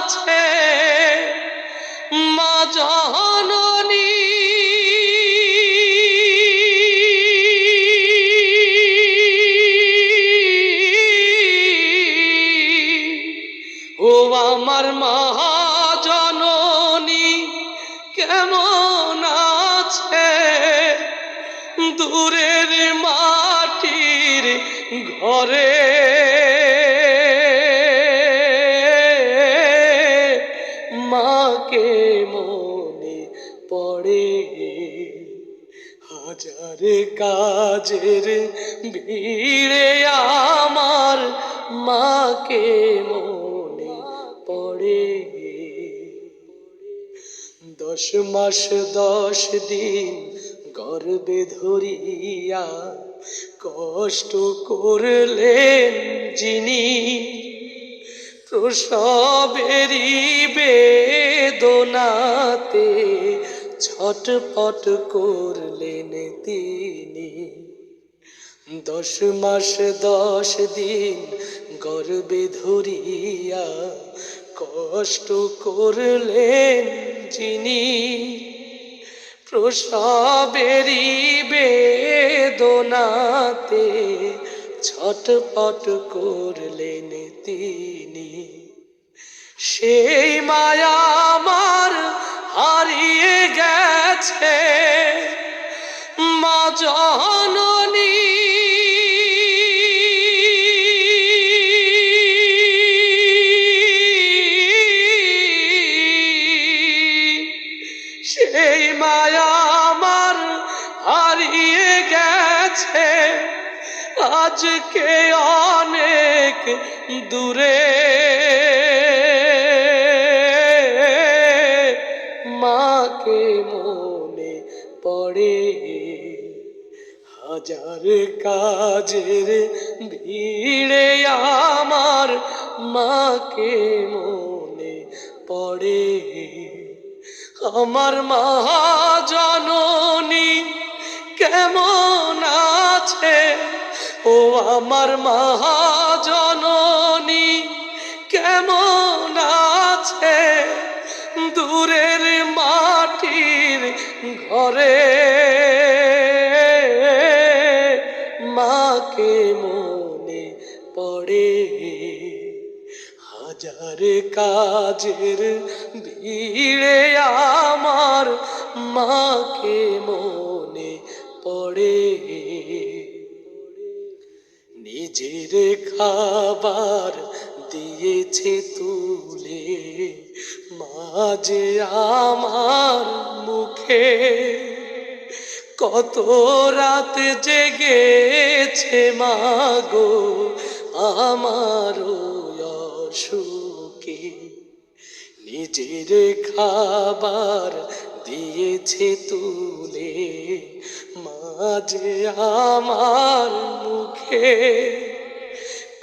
আছে মা জননী। ও আমার মা জননী কেমন আছে দূরের মাটির ঘরে। মাকে মনে পড়ে হাজার কাজের ভিড়ে আমার মাকে মনে পড়ে। 10 মাস 10 দিন গর্ভে ধরিয়া কষ্ট করলেন যিনি, প্রসবেরই বেদনাতে ছটফট করলেন তিনি। 10 মাস 10 দিন গর্ভে ধরিয়া কষ্ট করলেন যিনি, প্রসবেরই বেদনাতে ছটফট করলেন তিনি। সেই মায়া আমার হারিয়ে গেছে মা জননী। সেই মায়া আমার হারিয়ে গেছে আজকে অনেক দূরে। মাকে মনে পড়ে হাজার কাজের ভিড়ে আমার মাকে মনে পড়ে। আমার মা জননী কেমন আছে ও আমার মা জননী কেমন আছে দূরের মাটির ঘরে। মাকে মনে পড়ে হাজার কাজের ভিড়ে আমার মাকে মনে পড়ে। নিজের খাবার দিয়েছে তুলে মা যে আমার মুখে, কত রাত জেগেছে মা গো আমার অসুখে। নিজের খাবার দিয়েছে তুলে মা যে আমার মুখে,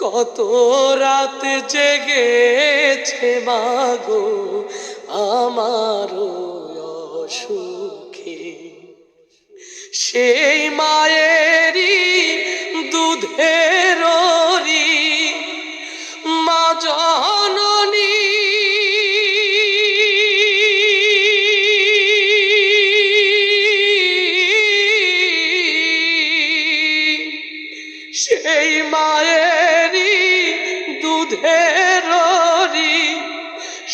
কত রাত জেগেছে মা গো আমার অসুখে। সেই মায়েরই দুধের মা জননী। সেই মায়েরই দুধের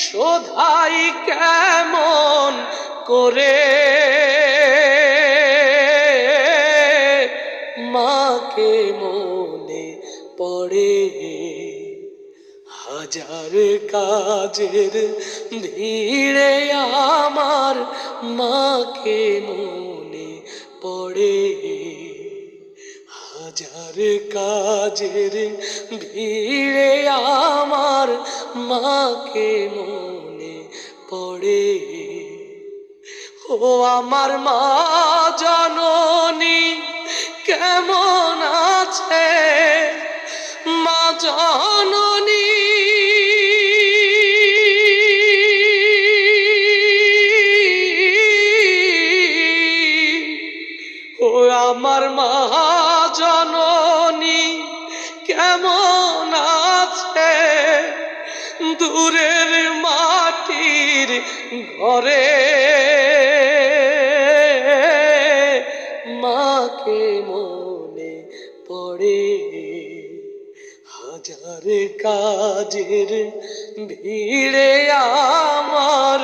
শোধাই কেমন করে মাকে মনে পড়ে হাজার কাজের ভিড়ে আমার মাকে মনে পড়ে। হাজার কাজের ভিড়ে আমার মাকে মনে পড়ে। ও আমার মা জননী কেমন আছে মা জননী। ও আমার মা জননী কেমন আছে দূরে দূরের মাটির ঘরে মাকে মনে পড়ে। হাজার কাজের ভিড়ে আমার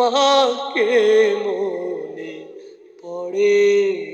মাকে মনে পড়ে।